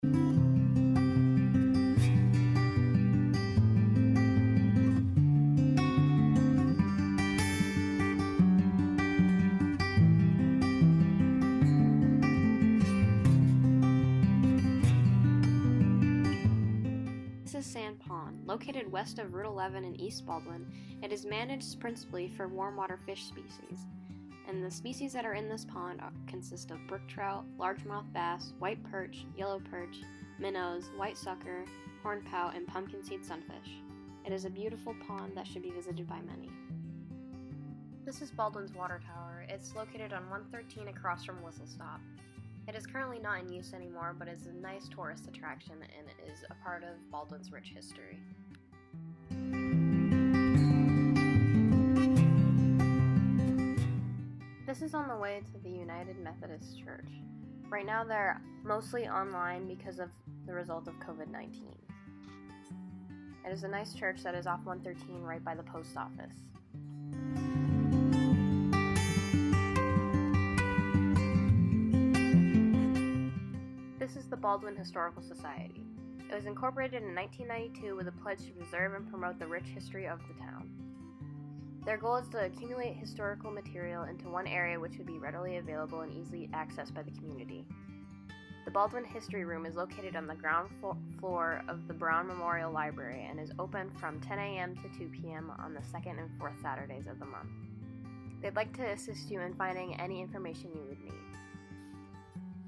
This is Sand Pond. Located west of Route 11 in East Baldwin, it is managed principally for warm water fish species. And the species that are in this pond consist of brook trout, largemouth bass, white perch, yellow perch, minnows, white sucker, horned pout, and pumpkin seed sunfish. It is a beautiful pond that should be visited by many. This is Baldwin's Water Tower. It's located on 113 across from Whistle Stop. It is currently not in use anymore, but is a nice tourist attraction and it is a part of Baldwin's rich history. This is on the way to the United Methodist Church. Right now they're mostly online because of the result of COVID-19. It is a nice church that is off 113 right by the post office. This is the Baldwin Historical Society. It was incorporated in 1992 with a pledge to preserve and promote the rich history of the town. Their goal is to accumulate historical material into one area which would be readily available and easily accessed by the community. The Baldwin History Room is located on the ground floor of the Brown Memorial Library and is open from 10 a.m. to 2 p.m. on the second and fourth Saturdays of the month. They'd like to assist you in finding any information you would need.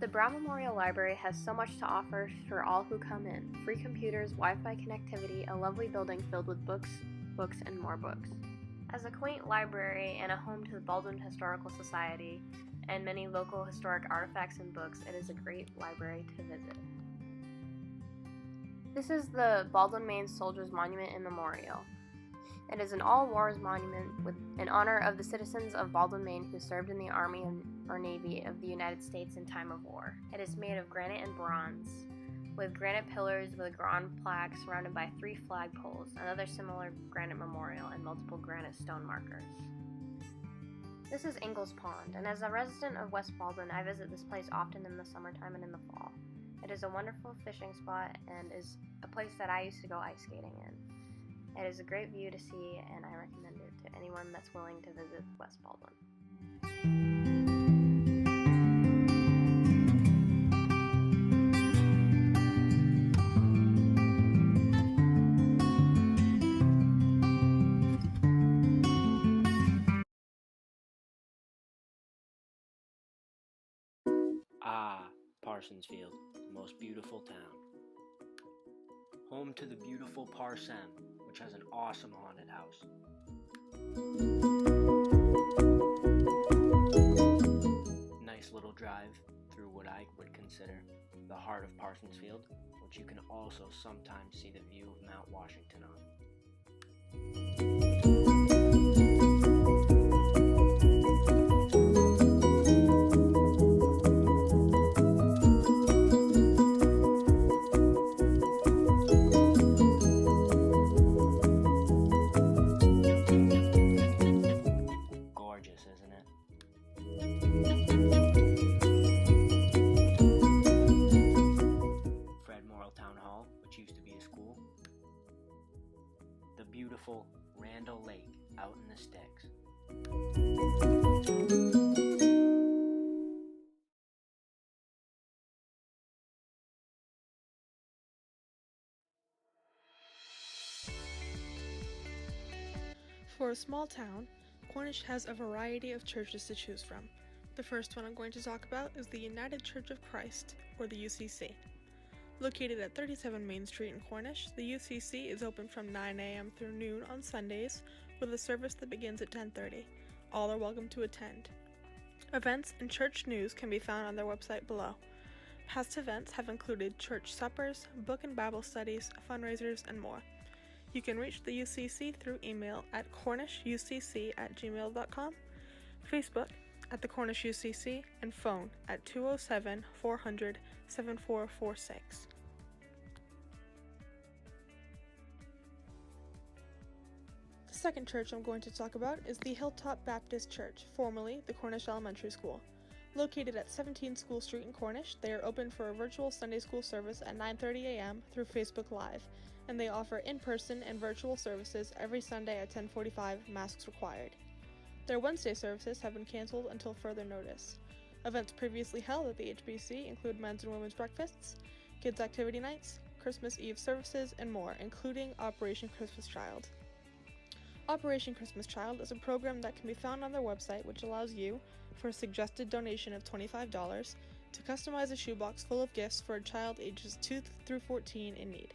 The Brown Memorial Library has so much to offer for all who come in. Free computers, Wi-Fi connectivity, a lovely building filled with books, and more books. As a quaint library and a home to the Baldwin Historical Society and many local historic artifacts and books, it is a great library to visit. This is the Baldwin, Maine Soldiers Monument and Memorial. It is an all-wars monument in honor of the citizens of Baldwin, Maine who served in the Army or Navy of the United States in time of war. It is made of granite and bronze, with granite pillars with a bronze plaque surrounded by 3 flagpoles, another similar granite memorial, and multiple granite stone markers. This is Ingalls Pond, and as a resident of West Baldwin, I visit this place often in the summertime and in the fall. It is a wonderful fishing spot and is a place that I used to go ice skating in. It is a great view to see, and I recommend it to anyone that's willing to visit West Baldwin. Parsonsfield, the most beautiful town. Home to the beautiful Parsem, which has an awesome haunted house. Nice little drive through what I would consider the heart of Parsonsfield, which you can also sometimes see the view of Mount Washington on. Beautiful Randall Lake out in the sticks. For a small town, Cornish has a variety of churches to choose from. The first one I'm going to talk about is the United Church of Christ, or the UCC. Located at 37 Main Street in Cornish, the UCC is open from 9 a.m. through noon on Sundays, with a service that begins at 10:30. All are welcome to attend. Events and church news can be found on their website below. Past events have included church suppers, book and Bible studies, fundraisers, and more. You can reach the UCC through email at cornishucc@gmail.com, Facebook at the Cornish UCC, and phone at 207-400-7446. The second church I'm going to talk about is the Hilltop Baptist Church, formerly the Cornish Elementary School. Located at 17 School Street in Cornish, they are open for a virtual Sunday school service at 9:30 a.m. through Facebook Live, and they offer in-person and virtual services every Sunday at 10:45, masks required. Their Wednesday services have been canceled until further notice. Events previously held at the HBC include men's and women's breakfasts, kids' activity nights, Christmas Eve services, and more, including Operation Christmas Child. Operation Christmas Child is a program that can be found on their website, which allows you, for a suggested donation of $25, to customize a shoebox full of gifts for a child ages 2 through 14 in need.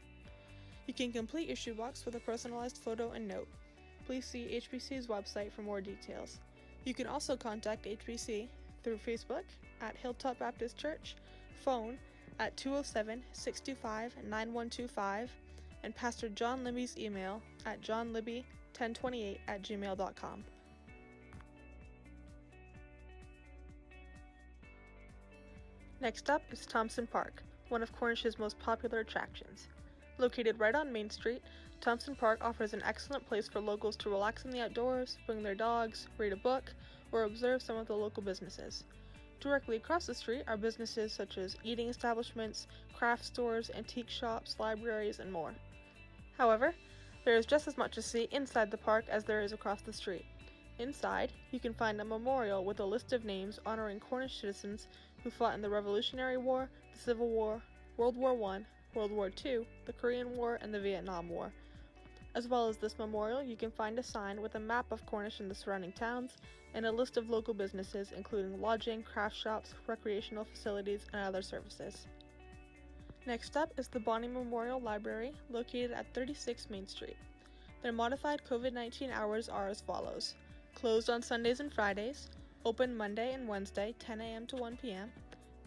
You can complete your shoebox with a personalized photo and note. Please see HBC's website for more details. You can also contact HBC through Facebook at Hilltop Baptist Church, phone at 207-625-9125, and Pastor John Libby's email at johnlibby1028@gmail.com. Next up is Thompson Park, one of Cornish's most popular attractions. Located right on Main Street, Thompson Park offers an excellent place for locals to relax in the outdoors, bring their dogs, read a book, or observe some of the local businesses. Directly across the street are businesses such as eating establishments, craft stores, antique shops, libraries, and more. However, there is just as much to see inside the park as there is across the street. Inside, you can find a memorial with a list of names honoring Cornish citizens who fought in the Revolutionary War, the Civil War, World War I, World War II, the Korean War, and the Vietnam War. As well as this memorial, you can find a sign with a map of Cornish and the surrounding towns, and a list of local businesses including lodging, craft shops, recreational facilities, and other services. Next up is the Bonnie Memorial Library, located at 36 Main Street. Their modified COVID-19 hours are as follows: closed on Sundays and Fridays, open Monday and Wednesday 10 a.m. to 1 p.m.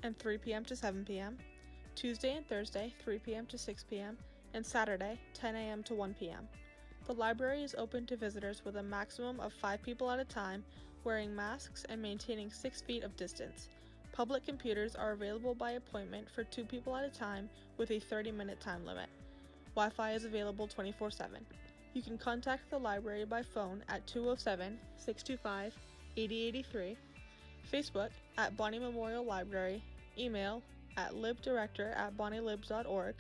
and 3 p.m. to 7 p.m., Tuesday and Thursday 3 p.m. to 6 p.m., and Saturday 10 a.m. to 1 p.m. The library is open to visitors with a maximum of 5 people at a time, wearing masks and maintaining 6 feet of distance. Public computers are available by appointment for 2 people at a time with a 30-minute time limit. Wi-Fi is available 24/7. You can contact the library by phone at 207-625-8083, Facebook at Bonnie Memorial Library, email at libdirector@bonnielib.org,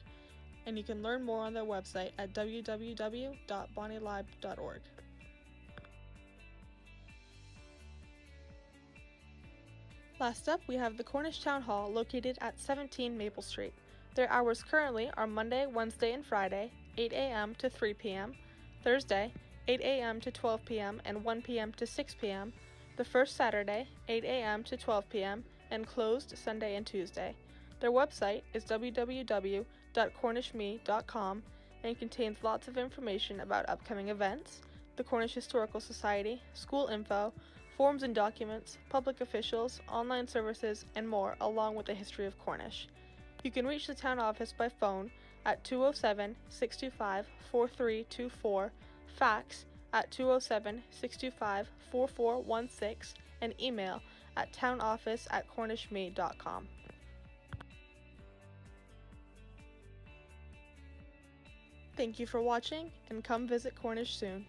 and you can learn more on their website at www.bonnielib.org. Last up, we have the Cornish Town Hall located at 17 Maple Street. Their hours currently are Monday, Wednesday, and Friday, 8 a.m. to 3 p.m., Thursday, 8 a.m. to 12 p.m. and 1 p.m. to 6 p.m., the first Saturday, 8 a.m. to 12 p.m., and closed Sunday and Tuesday. Their website is www.cornishme.com and contains lots of information about upcoming events, the Cornish Historical Society, school info, forms and documents, public officials, online services, and more, along with the history of Cornish. You can reach the town office by phone at 207-625-4324, fax at 207-625-4416, and email at townoffice@cornishme.com. Thank you for watching, and come visit Cornish soon.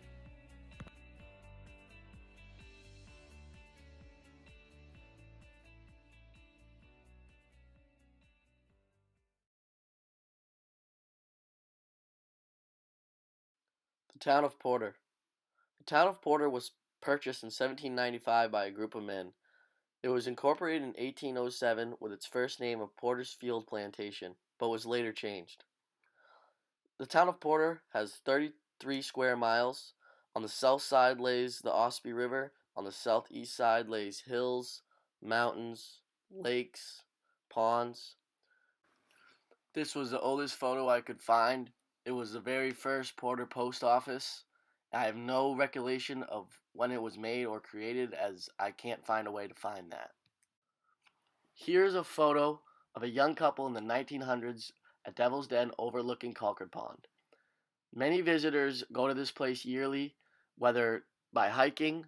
The town of Porter. The town of Porter was purchased in 1795 by a group of men. It was incorporated in 1807 with its first name of Porter's Field Plantation, but was later changed. The town of Porter has 33 square miles. On the south side lays the Ospey River. On the southeast side lays hills, mountains, lakes, ponds. This was the oldest photo I could find. It was the very first Porter post office. I have no recollection of when it was made or created, as I can't find a way to find that. Here's a photo of a young couple in the 1900s at Devil's Den overlooking Concord Pond. Many visitors go to this place yearly, whether by hiking,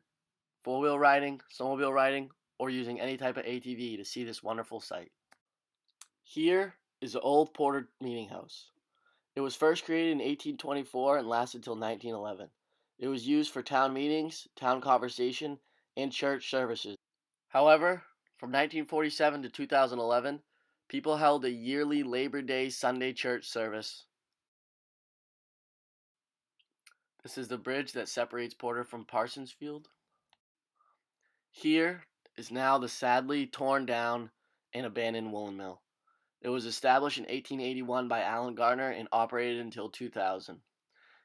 four-wheel riding, snowmobile riding, or using any type of ATV to see this wonderful sight. Here is the old Porter Meeting House. It was first created in 1824 and lasted until 1911. It was used for town meetings, town conversation, and church services. However, From 1947 to 2011, people held a yearly Labor Day Sunday church service. This is the bridge that separates Porter from Parsonsfield. Here is now the sadly torn down and abandoned woolen mill. It was established in 1881 by Allen Gardner and operated until 2000.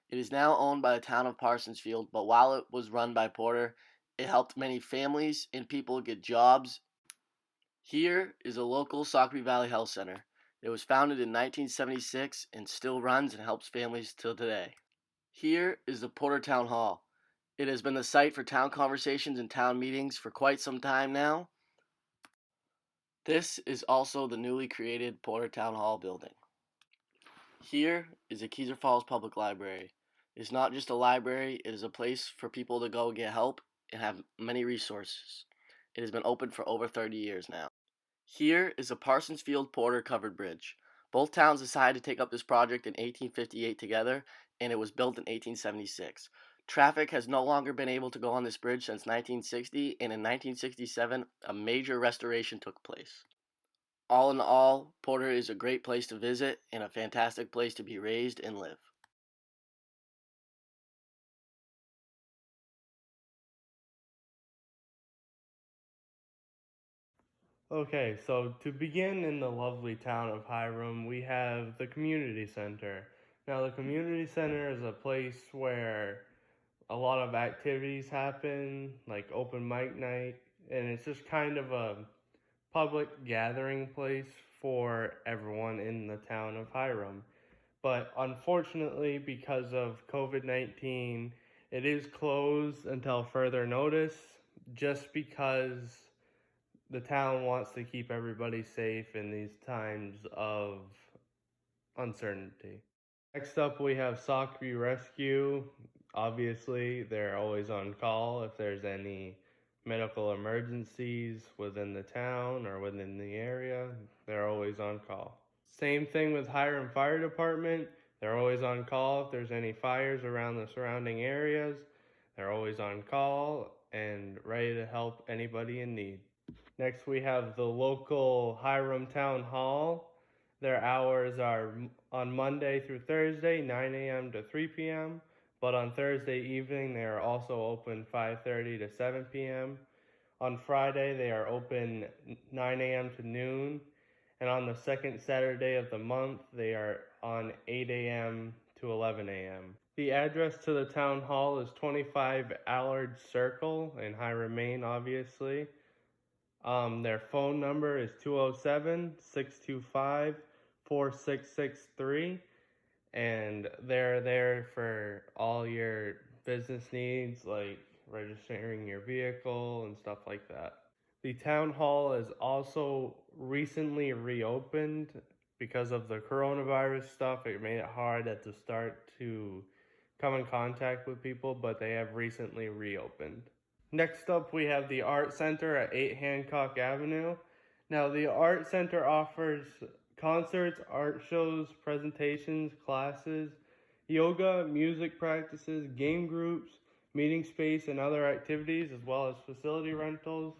It is now owned by the town of Parsonsfield, but while it was run by Porter, it helped many families and people get jobs. Here is a local Sockeye Valley Health Center. It was founded in 1976 and still runs and helps families till today. Here is the Porter Town Hall. It has been the site for town conversations and town meetings for quite some time now. This is also the newly created Porter Town Hall building. Here is the Keyser Falls Public Library. It's not just a library, it is a place for people to go get help and have many resources. It has been open for over 30 years now. Here is a Parsonsfield Porter covered bridge. Both towns decided to take up this project in 1858 together, and it was built in 1876. Traffic has no longer been able to go on this bridge since 1960, and in 1967, a major restoration took place. All in all, Porter is a great place to visit and a fantastic place to be raised and live. Okay, so to begin in the lovely town of Hiram, we have the community center. Now, the community center is a place where a lot of activities happen, like open mic night, and it's just kind of a public gathering place for everyone in the town of Hiram. But unfortunately, because of COVID-19, it is closed until further notice, just because the town wants to keep everybody safe in these times of uncertainty. Next up, we have Sockeye Rescue. Obviously, they're always on call if there's any medical emergencies within the town or within the area. They're always on call. Same thing with Hiram Fire Department. They're always on call if there's any fires around the surrounding areas. They're always on call and ready to help anybody in need. Next, we have the local Hiram Town Hall. Their hours are on Monday through Thursday, 9 a.m. to 3 p.m. But on Thursday evening, they are also open 5:30 to 7 p.m. On Friday, they are open 9 a.m. to noon. And on the second Saturday of the month, they are on 8 a.m. to 11 a.m. The address to the town hall is 25 Allard Circle in Hiram, Maine, obviously. Their phone number is 207-625-4663, and they're there for all your business needs, like registering your vehicle and stuff like that. The town hall is also recently reopened because of the coronavirus stuff. It made it hard at the start to come in contact with people, but they have recently reopened. Next up, we have the Art Center at 8 Hancock Avenue. Now, the Art Center offers concerts, art shows, presentations, classes, yoga, music practices, game groups, meeting space, and other activities, as well as facility rentals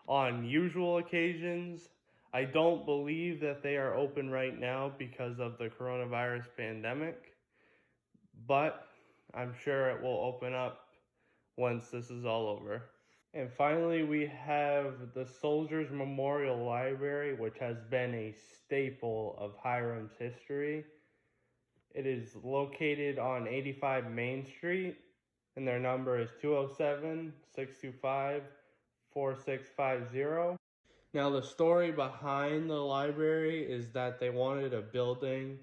on usual occasions. I don't believe that they are open right now because of the coronavirus pandemic, but I'm sure it will open up once this is all over. And finally, we have the Soldiers Memorial Library, which has been a staple of Hiram's history. It is located on 85 Main Street, and their number is 207-625-4650. Now, the story behind the library is that they wanted a building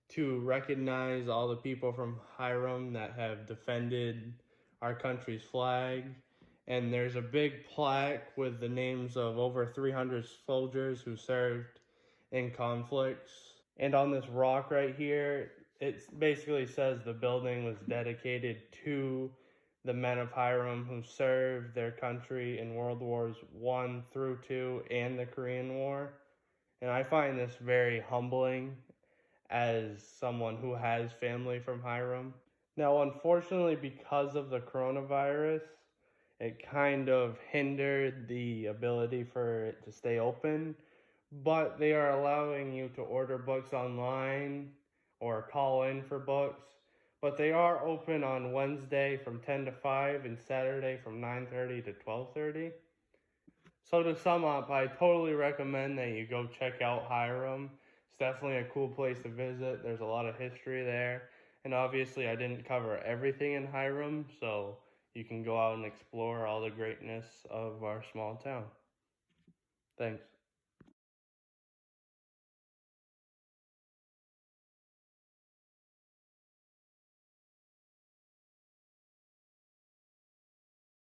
to recognize all the people from Hiram that have defended our country's flag. And there's a big plaque with the names of over 300 soldiers who served in conflicts. And on this rock right here, it basically says the building was dedicated to the men of Hiram who served their country in World Wars I through II and the Korean War. And I find this very humbling as someone who has family from Hiram. Now, unfortunately, because of the coronavirus, it kind of hindered the ability for it to stay open. But they are allowing you to order books online or call in for books. But they are open on Wednesday from 10 to 5 and Saturday from 9:30 to 12:30. So to sum up, I totally recommend that you go check out Hiram. It's definitely a cool place to visit. There's a lot of history there. And obviously I didn't cover everything in Hiram, so you can go out and explore all the greatness of our small town. Thanks.